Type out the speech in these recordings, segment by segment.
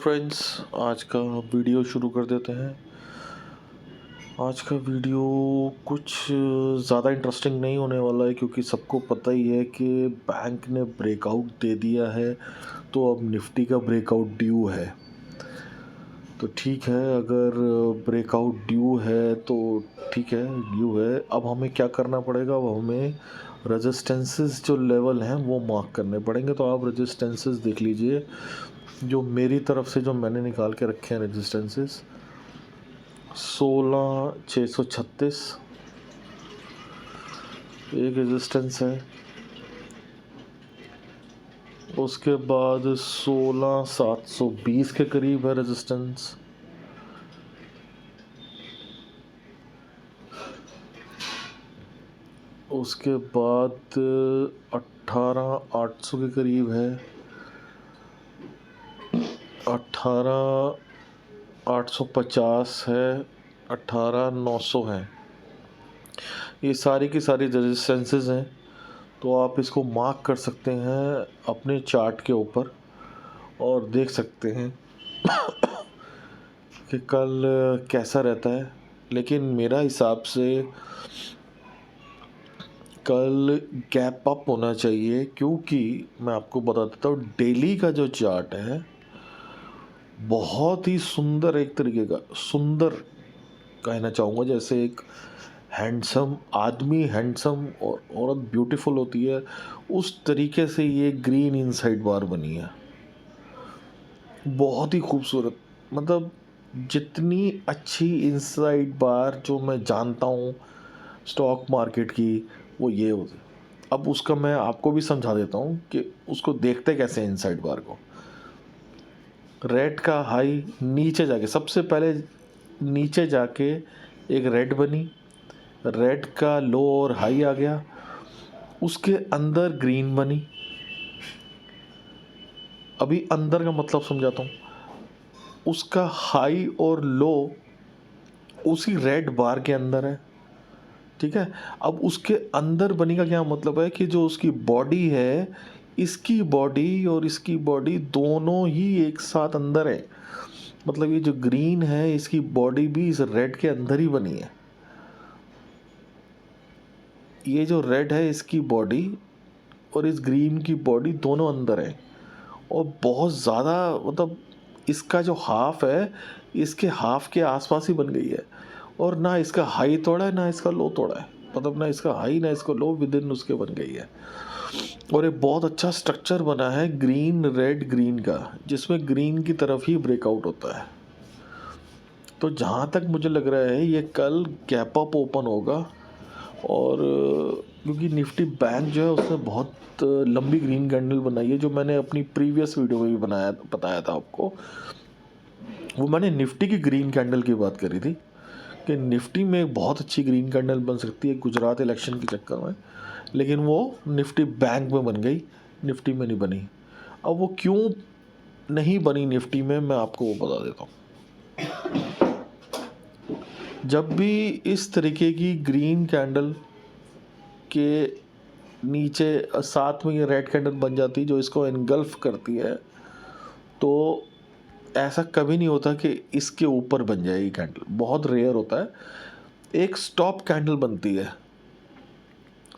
Friends, आज का video शुरू कर देते हैं। आज का वीडियो कुछ ज़्यादा इंटरेस्टिंग नहीं होने वाला है, क्योंकि सबको पता ही है कि बैंक ने ब्रेकआउट दे दिया है, तो अब निफ्टी का ब्रेकआउट ड्यू है। तो ठीक है, अगर ब्रेकआउट ड्यू है तो ठीक है, ड्यू है। अब हमें क्या करना पड़ेगा? अब हमें रेजिस्टेंसेस जो लेवल हैं वो मार्क करने पड़ेंगे। तो आप रेजिस्टेंसेस देख लीजिए, जो मेरी तरफ से जो मैंने निकाल के रखे हैं रेजिस्टेंसेस। 16,636 एक रेजिस्टेंस है। उसके बाद 16,720 के करीब है रेजिस्टेंस। उसके बाद 18,800 के करीब है। 18,850 है। 18,900 है। ये सारी की सारी रेजिस्टेंसेस हैं। तो आप इसको मार्क कर सकते हैं अपने चार्ट के ऊपर और देख सकते हैं कि कल कैसा रहता है। लेकिन मेरा हिसाब से कल गैप अप होना चाहिए, क्योंकि मैं आपको बता देता हूँ डेली का जो चार्ट है बहुत ही सुंदर, एक तरीके का सुंदर कहना चाहूँगा। जैसे एक हैंडसम आदमी, हैंडसम और औरत ब्यूटीफुल होती है, उस तरीके से ये ग्रीन इनसाइड बार बनी है। बहुत ही खूबसूरत, मतलब जितनी अच्छी इनसाइड बार जो मैं जानता हूँ स्टॉक मार्केट की, वो ये होती। अब उसका मैं आपको भी समझा देता हूँ कि उसको देखते कैसे इनसाइड बार को। रेड का हाई नीचे जाके, सबसे पहले नीचे जाके एक रेड बनी, रेड का लो और हाई आ गया, उसके अंदर ग्रीन बनी। अभी अंदर का मतलब समझाता हूँ। उसका हाई और लो उसी रेड बार के अंदर है, ठीक है। अब उसके अंदर बनी का क्या मतलब है कि जो उसकी बॉडी है, इसकी बॉडी और इसकी बॉडी दोनों ही एक साथ अंदर है। मतलब ये जो ग्रीन है, इसकी बॉडी भी इस रेड के अंदर ही बनी है। ये जो रेड है, इसकी बॉडी और इस ग्रीन की बॉडी दोनों अंदर है, और बहुत ज़्यादा, मतलब इसका जो हाफ है, इसके हाफ के आसपास ही बन गई है। और ना इसका हाई तोड़ा है ना इसका लो तोड़ा है, मतलब ना इसका हाई ना इसका लो, विद इन उसके बन गई है। और एक बहुत अच्छा स्ट्रक्चर बना है ग्रीन रेड ग्रीन का, जिसमें ग्रीन की तरफ ही ब्रेकआउट होता है। तो जहाँ तक मुझे लग रहा है ये कल गैप अप ओपन होगा। और क्योंकि निफ्टी बैंक जो है उसने बहुत लंबी ग्रीन कैंडल बनाई है, जो मैंने अपनी प्रीवियस वीडियो में भी बताया था आपको। वो मैंने निफ्टी की ग्रीन कैंडल की बात करी थी कि निफ्टी में एक बहुत अच्छी ग्रीन कैंडल बन सकती है गुजरात इलेक्शन के चक्कर में, लेकिन वो निफ्टी बैंक में बन गई, निफ्टी में नहीं बनी। अब वो क्यों नहीं बनी निफ्टी में, मैं आपको वो बता देता हूँ। जब भी इस तरीके की ग्रीन कैंडल के नीचे साथ में ये रेड कैंडल बन जाती, जो इसको एनगल्फ करती है, तो ऐसा कभी नहीं होता कि इसके ऊपर बन जाएगी कैंडल, बहुत रेयर होता है। एक स्टॉप कैंडल बनती है,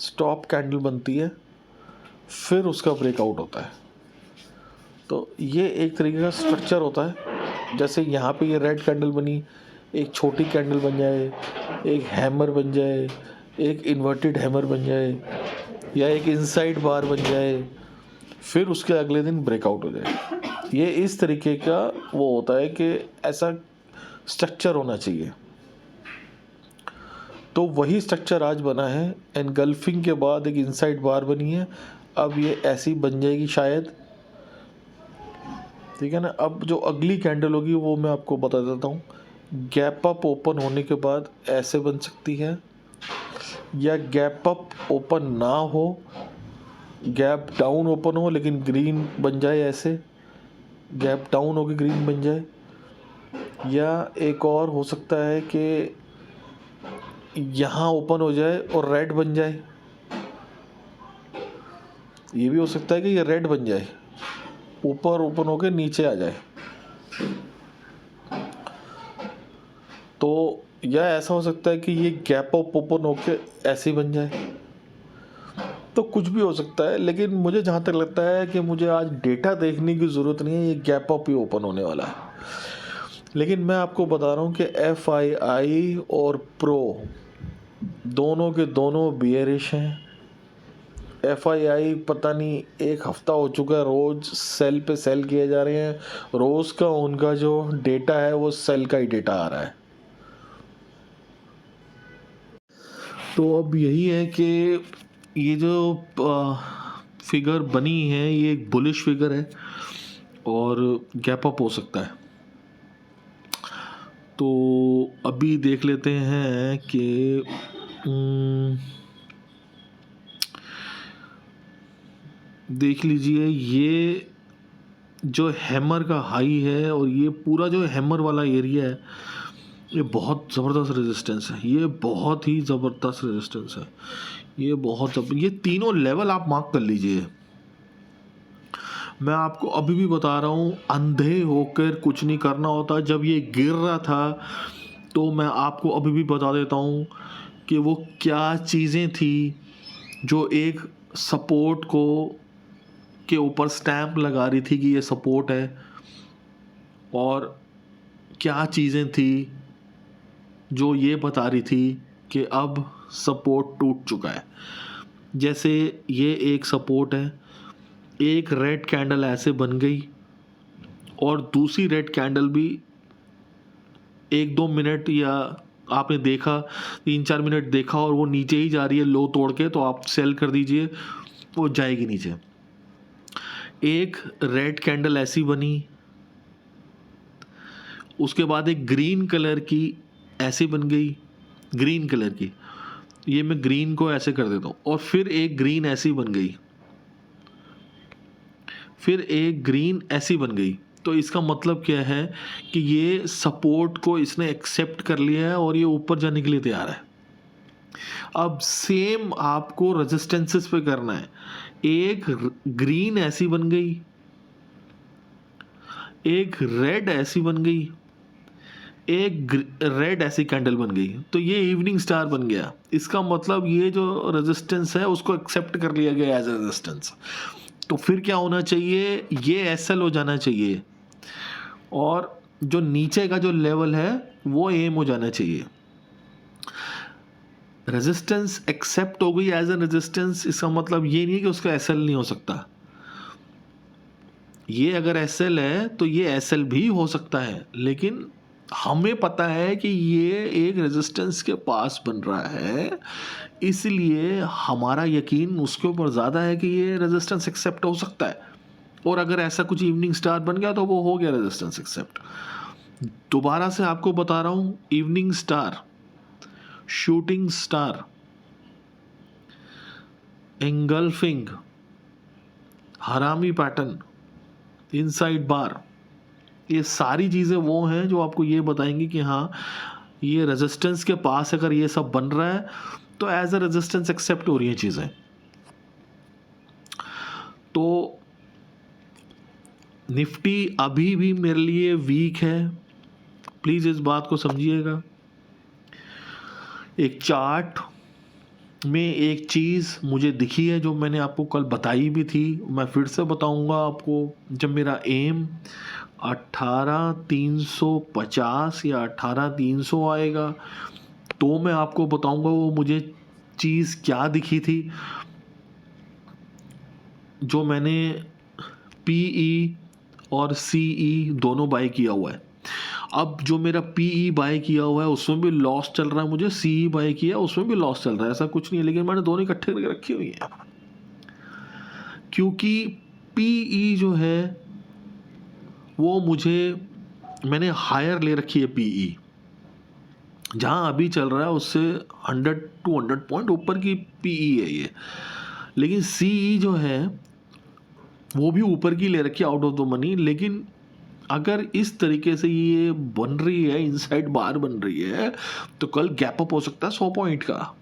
स्टॉप कैंडल बनती है, फिर उसका ब्रेकआउट होता है। तो ये एक तरीके का स्ट्रक्चर होता है। जैसे यहाँ पे ये रेड कैंडल बनी, एक छोटी कैंडल बन जाए, एक हैमर बन जाए, एक इन्वर्टेड हैमर बन जाए, या एक इनसाइड बार बन जाए, फिर उसके अगले दिन ब्रेकआउट हो जाए। ये इस तरीके का वो होता है कि ऐसा स्ट्रक्चर होना चाहिए। तो वही स्ट्रक्चर आज बना है। एनगल्फिंग के बाद एक इनसाइड बार बनी है, अब ये ऐसी बन जाएगी शायद, ठीक है ना। अब जो अगली कैंडल होगी वो मैं आपको बता देता हूँ। गैप अप ओपन होने के बाद ऐसे बन सकती है, या गैप अप ओपन ना हो, गैप डाउन ओपन हो लेकिन ग्रीन बन जाए, ऐसे गैप डाउन होकर ग्रीन बन जाए। या एक और हो सकता है कि यहाँ ओपन हो जाए और रेड बन जाए। ये भी हो सकता है कि ये रेड बन जाए, ऊपर ओपन होकर नीचे आ जाए। तो या ऐसा हो सकता है कि ये गैप अप ओपन होके ऐसे ही बन जाए, तो कुछ भी हो सकता है। लेकिन मुझे जहाँ तक लगता है कि मुझे आज डेटा देखने की ज़रूरत नहीं है, ये गैप अप ही ओपन होने वाला है। लेकिन मैं आपको बता रहा हूँ कि FII और प्रो दोनों के दोनों बियरिश हैं। FII पता नहीं एक हफ्ता हो चुका है रोज़ सेल पे सेल किए जा रहे हैं, रोज़ का उनका जो डेटा है वो सेल का ही डेटा आ रहा है। तो अब यही है कि ये जो फिगर बनी है ये एक बुलिश फिगर है और गैप अप हो सकता है। तो अभी देख लेते हैं कि देख लीजिए, ये जो हैमर का हाई है और ये पूरा जो हैमर वाला एरिया है ये बहुत ज़बरदस्त रेजिस्टेंस है, ये बहुत ही ज़बरदस्त रेजिस्टेंस है, ये तीनों लेवल आप मार्क कर लीजिए। मैं आपको अभी भी बता रहा हूँ, अंधे होकर कुछ नहीं करना होता। जब ये गिर रहा था तो मैं आपको अभी भी बता देता हूँ कि वो क्या चीज़ें थी जो एक सपोर्ट को के ऊपर स्टैंप लगा रही थी कि ये सपोर्ट है, और क्या चीज़ें थी जो ये बता रही थी कि अब सपोर्ट टूट चुका है। जैसे ये एक सपोर्ट है, एक रेड कैंडल ऐसे बन गई और दूसरी रेड कैंडल भी 1-2 मिनट या आपने देखा 3-4 मिनट देखा और वो नीचे ही जा रही है लो तोड़ के, तो आप सेल कर दीजिए, वो जाएगी नीचे। एक रेड कैंडल ऐसी बनी, उसके बाद एक ग्रीन कलर की ऐसी बन गई, ग्रीन कलर की, ये मैं ग्रीन को ऐसे कर देता हूँ, और फिर एक ग्रीन ऐसी बन गई, फिर एक ग्रीन ऐसी बन गई। तो इसका मतलब क्या है कि ये सपोर्ट को इसने एक्सेप्ट कर लिया है और ये ऊपर जाने के लिए तैयार है। अब सेम आपको रेजिस्टेंसेस पे करना है। एक ग्रीन ऐसी बन गई, एक रेड ऐसी बन गई, एक रेड ऐसी कैंडल बन गई, तो ये इवनिंग स्टार बन गया। इसका मतलब ये जो रेजिस्टेंस है उसको एक्सेप्ट कर लिया गया एज रेजिस्टेंस। तो फिर क्या होना चाहिए, ये SL हो जाना चाहिए और जो नीचे का जो लेवल है वो एम हो जाना चाहिए। रेजिस्टेंस एक्सेप्ट हो गई एज ए रेजिस्टेंस, इसका मतलब ये नहीं है कि उसका SL नहीं हो सकता। ये अगर SL है तो ये SL भी हो सकता है, लेकिन हमें पता है कि ये एक रेजिस्टेंस के पास बन रहा है, इसलिए हमारा यकीन उसके ऊपर ज़्यादा है कि ये रेजिस्टेंस एक्सेप्ट हो सकता है। और अगर ऐसा कुछ इवनिंग स्टार बन गया तो वो हो गया रेजिस्टेंस एक्सेप्ट। दोबारा से आपको बता रहा हूँ, evening star, shooting star, engulfing, harami pattern, inside bar, ये सारी चीज़ें वो हैं जो आपको ये बताएंगी कि हाँ, ये रेजिस्टेंस के पास अगर ये सब बन रहा है तो एज अ रेजिस्टेंस एक्सेप्ट हो रही हैं चीज़ें। तो निफ्टी अभी भी मेरे लिए वीक है, प्लीज़ इस बात को समझिएगा। एक चार्ट में एक चीज़ मुझे दिखी है जो मैंने आपको कल बताई भी थी, मैं फिर से बताऊंगा आपको। जब मेरा एम 18,350 या 18,300 आएगा तो मैं आपको बताऊंगा वो मुझे चीज़ क्या दिखी थी जो मैंने PE और CE दोनों बाय किया हुआ है। अब जो मेरा PE बाय किया हुआ है उसमें भी लॉस चल रहा है, मुझे CE बाय किया उसमें भी लॉस चल रहा है, ऐसा कुछ नहीं है, लेकिन मैंने दोनों इकट्ठे करके रखी हुई है क्योंकि PE जो है वो मैंने हायर ले रखी है। PE जहाँ अभी चल रहा है उससे 100-200 पॉइंट ऊपर की PE है ये, लेकिन CE जो है वो भी ऊपर की ले रखी है आउट ऑफ द मनी। लेकिन अगर इस तरीके से ये बन रही है, इनसाइड बार बन रही है, तो कल गैप अप हो सकता है 100 पॉइंट का।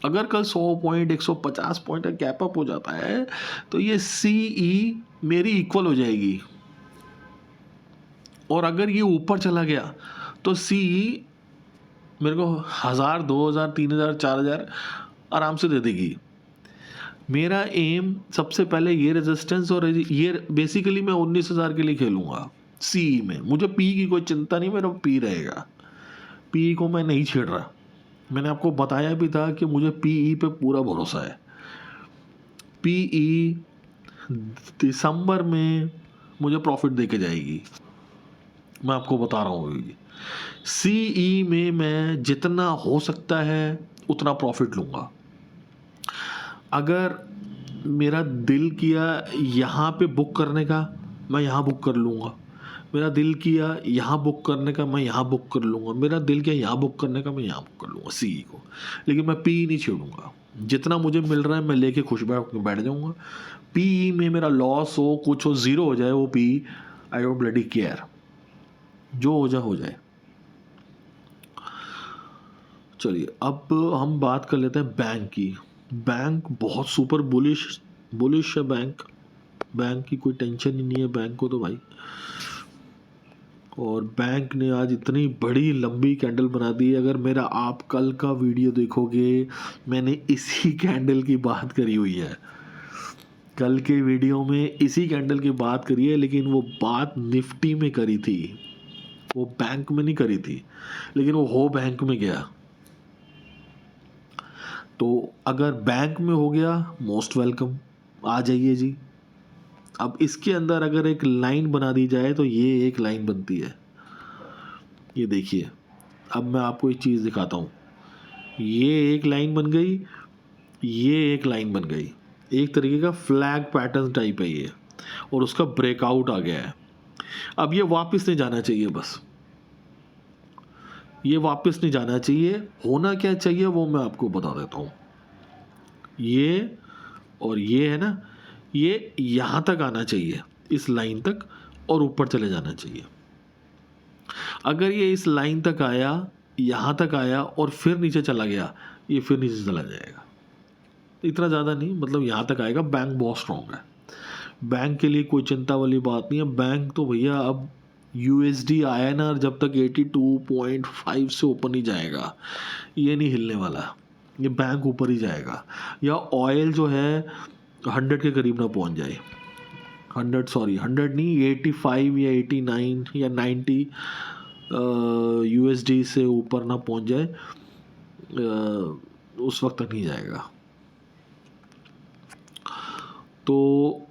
अगर कल 100 पॉइंट 150 पॉइंट का गैप अप हो जाता है तो ये CE मेरी इक्वल हो जाएगी, और अगर ये ऊपर चला गया तो CE मेरे को 1000, 2000, 3000, 4000 आराम से दे देगी। मेरा एम सबसे पहले ये रेजिस्टेंस और ये बेसिकली मैं 19,000 के लिए खेलूँगा सी में। मुझे पी की कोई चिंता नहीं, मेरा पी रहेगा। पी को मैं नहीं छेड़ रहा। मैंने आपको बताया भी था कि मुझे पीई पे पूरा भरोसा है। पीई दिसंबर में मुझे प्रॉफिट दे के जाएगी, मैं आपको बता रहा हूँ अभी। सीई में मैं जितना हो सकता है उतना प्रॉफिट लूँगा। अगर मेरा दिल किया यहाँ पे बुक करने का, मैं यहाँ बुक कर लूँगा। मेरा दिल किया यहाँ बुक करने का, मैं यहाँ बुक कर लूँगा। मेरा दिल किया यहाँ बुक करने का, मैं यहाँ बुक कर लूँगा सीई को। लेकिन मैं पी नहीं छेड़ूँगा। जितना मुझे मिल रहा है मैं लेके खुश बैठ जाऊँगा। पी में मेरा लॉस हो, कुछ हो, ज़ीरो हो जाए, वो P I don't bloody care, जो हो जाए। चलिए अब हम बात कर लेते हैं बैंक की। बैंक बहुत सुपर बुलिश है बैंक की कोई टेंशन ही नहीं है बैंक को तो भाई। और बैंक ने आज इतनी बड़ी लंबी कैंडल बना दी है। अगर मेरा आप कल का वीडियो देखोगे, मैंने इसी कैंडल की बात करी हुई है। कल के वीडियो में इसी कैंडल की बात करी है, लेकिन वो बात निफ्टी में करी थी, वो बैंक में नहीं करी थी। लेकिन वो हो बैंक में गया। तो अगर बैंक में हो गया, मोस्ट वेलकम, आ जाइए जी। अब इसके अंदर अगर एक लाइन बना दी जाए तो ये एक लाइन बनती है। ये देखिए, अब मैं आपको एक चीज़ दिखाता हूँ। ये एक लाइन बन गई, ये एक लाइन बन गई। एक तरीके का फ्लैग पैटर्न टाइप है ये, और उसका ब्रेकआउट आ गया है। अब ये वापस नहीं जाना चाहिए, बस ये वापस नहीं जाना चाहिए। होना क्या चाहिए वो मैं आपको बता देता हूँ। ये और ये है ना, ये यहाँ तक आना चाहिए, इस लाइन तक, और ऊपर चले जाना चाहिए। अगर ये इस लाइन तक आया, यहाँ तक आया और फिर नीचे चला गया, ये फिर नीचे चला जाएगा। इतना ज़्यादा नहीं, मतलब यहाँ तक आएगा। बैंक बहुत स्ट्रॉन्ग है, बैंक के लिए कोई चिंता वाली बात नहीं है। बैंक तो भैया अब यूएसडी INR जब तक 82.5 से ऊपर नहीं जाएगा, ये नहीं हिलने वाला। ये बैंक ऊपर ही जाएगा। या ऑयल जो है 100 के करीब ना पहुंच जाए, 100 नहीं, 85 या 89 या 90 USD से ऊपर ना पहुंच जाए, उस वक्त तक नहीं जाएगा। तो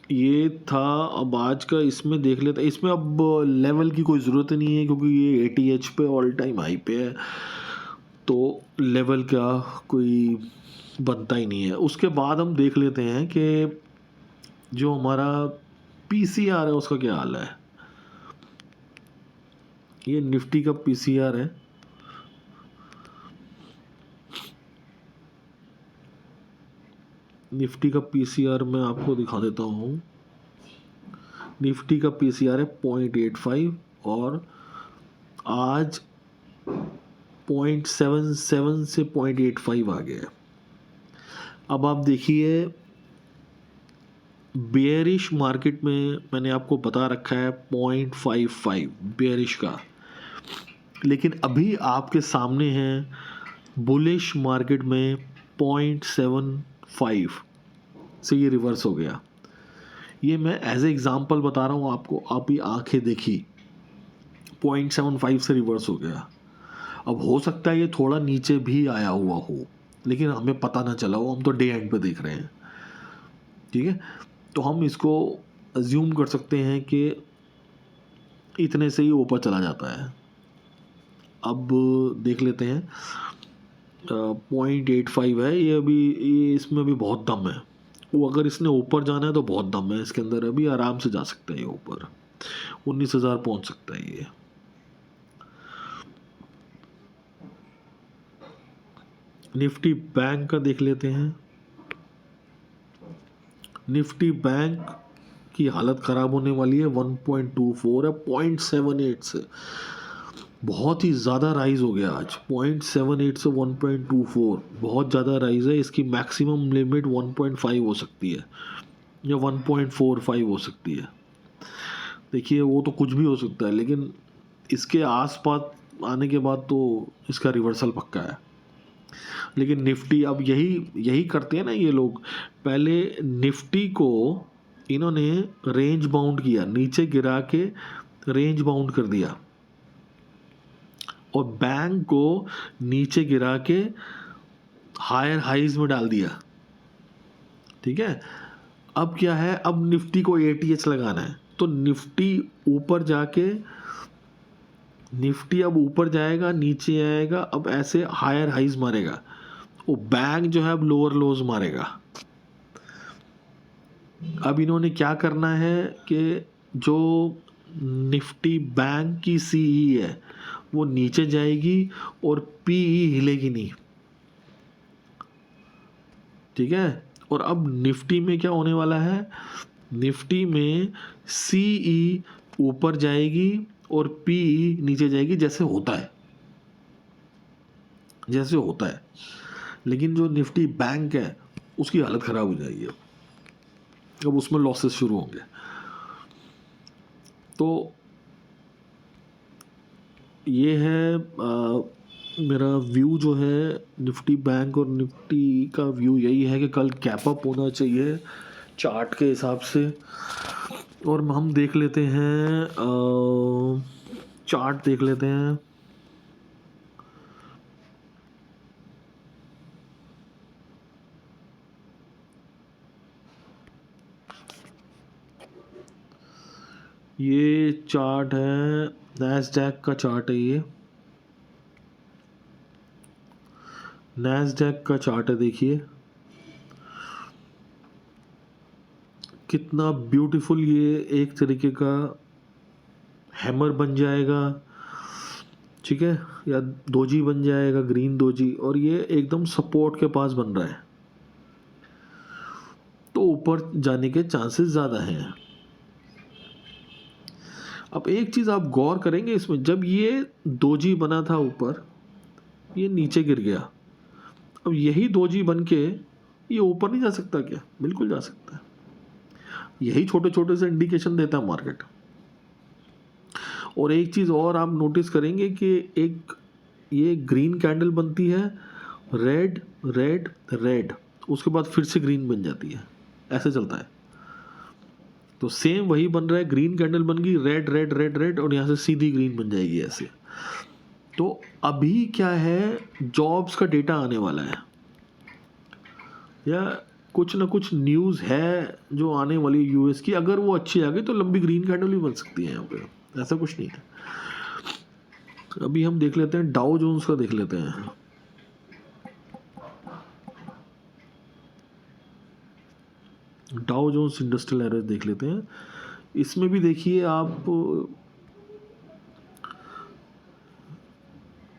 ये था। अब आज का इसमें देख लेते हैं। इसमें अब लेवल की कोई ज़रूरत नहीं है, क्योंकि ये ATH पे ऑल टाइम हाई पे है, तो लेवल का कोई बनता ही नहीं है। उसके बाद हम देख लेते हैं कि जो हमारा PCR है उसका क्या हाल है। ये निफ्टी का PCR है। निफ्टी का PCR मैं आपको दिखा देता हूँ। निफ्टी का PCR है 0.85 और आज 0.77 से 0.85 आ गया है। अब आप देखिए, बेयरिश मार्केट में मैंने आपको बता रखा है 0.55 बेयरिश का, लेकिन अभी आपके सामने है बुलिश मार्केट में 0.75 से ये रिवर्स हो गया। ये मैं एज ए एग्जांपल बता रहा हूँ आपको, आप ही आंखें देखी, 0.75 से रिवर्स हो गया। अब हो सकता है ये थोड़ा नीचे भी आया हुआ हो, लेकिन हमें पता ना चला हो, हम तो डे एंड पे देख रहे हैं, ठीक है। तो हम इसको अज्यूम कर सकते हैं कि इतने से ही ऊपर चला जाता है। अब देख लेते हैं, 0.85 है ये अभी, ये इसमें भी बहुत दम है। वो अगर इसने ऊपर जाना है तो बहुत दम है इसके अंदर, अभी आराम से जा सकता है ये ऊपर, 19,000 पहुंच सकता है ये। निफ्टी बैंक का देख लेते हैं। निफ्टी बैंक की हालत ख़राब होने वाली है, 1.24 है 0.78 से, बहुत ही ज़्यादा राइज हो गया आज। 0.78 से 1.24 बहुत ज़्यादा राइज है। इसकी मैक्सिमम लिमिट 1.5 हो सकती है या 1.45 हो सकती है। देखिए वो तो कुछ भी हो सकता है, लेकिन इसके आसपास आने के बाद तो इसका रिवर्सल पक्का है। लेकिन निफ्टी अब यही करते हैं ना ये लोग। पहले निफ्टी को इन्होंने रेंज बाउंड किया, नीचे गिरा के रेंज बाउंड कर दिया, और बैंक को नीचे गिरा के हायर हाइज में डाल दिया। ठीक है, अब क्या है, अब निफ्टी को एटीएच लगाना है, तो निफ्टी अब ऊपर जाएगा, नीचे आएगा, अब ऐसे हायर हाइज मारेगा। वो बैंक जो है अब लोअर लोज मारेगा। अब इन्होंने क्या करना है कि जो निफ्टी बैंक की सीई है वो नीचे जाएगी और पीई हिलेगी नहीं। ठीक है, और अब निफ्टी में क्या होने वाला है, निफ्टी में सीई ऊपर जाएगी और पीई नीचे जाएगी, जैसे होता है। लेकिन जो निफ्टी बैंक है उसकी हालत ख़राब हो जाएगी, अब उसमें लॉसेस शुरू होंगे। तो ये है मेरा व्यू जो है निफ्टी बैंक और निफ्टी का व्यू यही है कि कल कैप अप होना चाहिए चार्ट के हिसाब से। और हम देख लेते हैं चार्ट देख लेते हैं। ये चार्ट है नैस्डैक का चार्ट है, ये नैस्डैक का चार्ट है। देखिए कितना ब्यूटीफुल, ये एक तरीके का हैमर बन जाएगा। ठीक है, या दोजी बन जाएगा, ग्रीन दोजी, और ये एकदम सपोर्ट के पास बन रहा है, तो ऊपर जाने के चांसेस ज़्यादा हैं। अब एक चीज़ आप गौर करेंगे इसमें, जब ये दोजी बना था ऊपर, ये नीचे गिर गया। अब यही दोजी बन के ये ऊपर नहीं जा सकता क्या? बिल्कुल जा सकता है। यही छोटे छोटे से इंडिकेशन देता है मार्केट। और एक चीज़ और आप नोटिस करेंगे कि एक ये ग्रीन कैंडल बनती है, रेड रेड रेड, उसके बाद फिर से ग्रीन बन जाती है, ऐसे चलता है। तो सेम वही बन रहा है, ग्रीन कैंडल बन गई, रेड रेड रेड रेड, और यहाँ से सीधी ग्रीन बन जाएगी ऐसे। तो अभी क्या है, जॉब्स का डेटा आने वाला है, या कुछ ना कुछ न्यूज़ है जो आने वाली है यूएस की। अगर वो अच्छी आ गई तो लंबी ग्रीन कैंडल भी बन सकती है यहाँ पे, ऐसा कुछ नहीं है। अभी हम देख लेते हैं डाउ जोन्स का, देख लेते हैं। डाउ जोन्स इंडस्ट्रियल एवरेज देख लेते हैं। इसमें भी देखिए आप,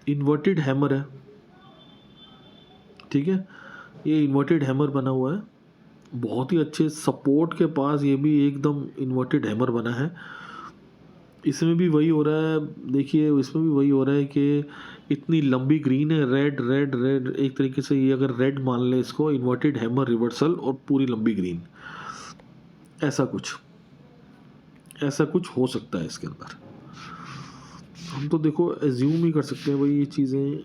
इन्वर्टेड हैमर है। ठीक है, ये इन्वर्टेड हैमर बना हुआ है, बहुत ही अच्छे सपोर्ट के पास ये भी एकदम इन्वर्टेड हैमर बना है। इसमें भी वही हो रहा है, देखिए इसमें भी वही हो रहा है कि इतनी लंबी ग्रीन है, रेड रेड रेड, एक तरीके से ये अगर रेड मान ले इसको, इन्वर्टेड हैमर रिवर्सल और पूरी लंबी ग्रीन, ऐसा कुछ हो सकता है इसके अंदर। हम तो देखो एज्यूम ही कर सकते हैं भाई, ये चीज़ें,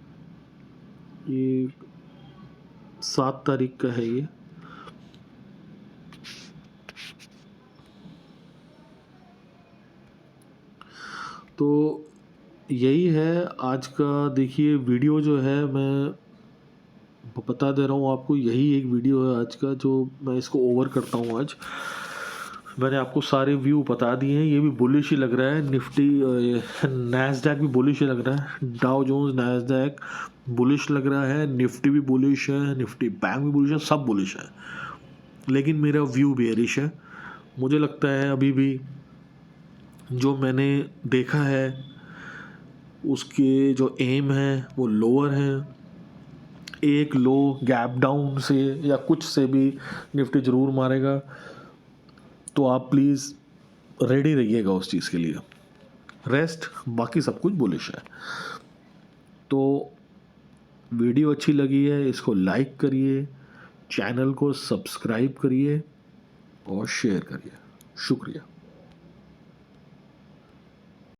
ये 7 तारीख का है ये। तो यही है आज का, देखिए वीडियो जो है, मैं बता दे रहा हूँ आपको, यही एक वीडियो है आज का, जो मैं इसको ओवर करता हूँ आज। मैंने आपको सारे व्यू बता दिए हैं। ये भी बुलिश ही लग रहा है, निफ्टी नैस्डैक भी बुलिश ही लग रहा है, डाउ जोन्स नैस्डैक बुलिश लग रहा है, निफ्टी भी बुलिश है, निफ्टी बैंक भी बुलिश है, सब बुलिश है। लेकिन मेरा व्यू बेयरिश है। मुझे लगता है अभी भी जो मैंने देखा है उसके जो एम है वो लोअर है। एक लो गैप डाउन से या कुछ से भी निफ्टी ज़रूर मारेगा, तो आप प्लीज़ रेडी रहिएगा उस चीज़ के लिए। रेस्ट बाकी सब कुछ बुलिश है। तो वीडियो अच्छी लगी है, इसको लाइक करिए, चैनल को सब्सक्राइब करिए और शेयर करिए। शुक्रिया।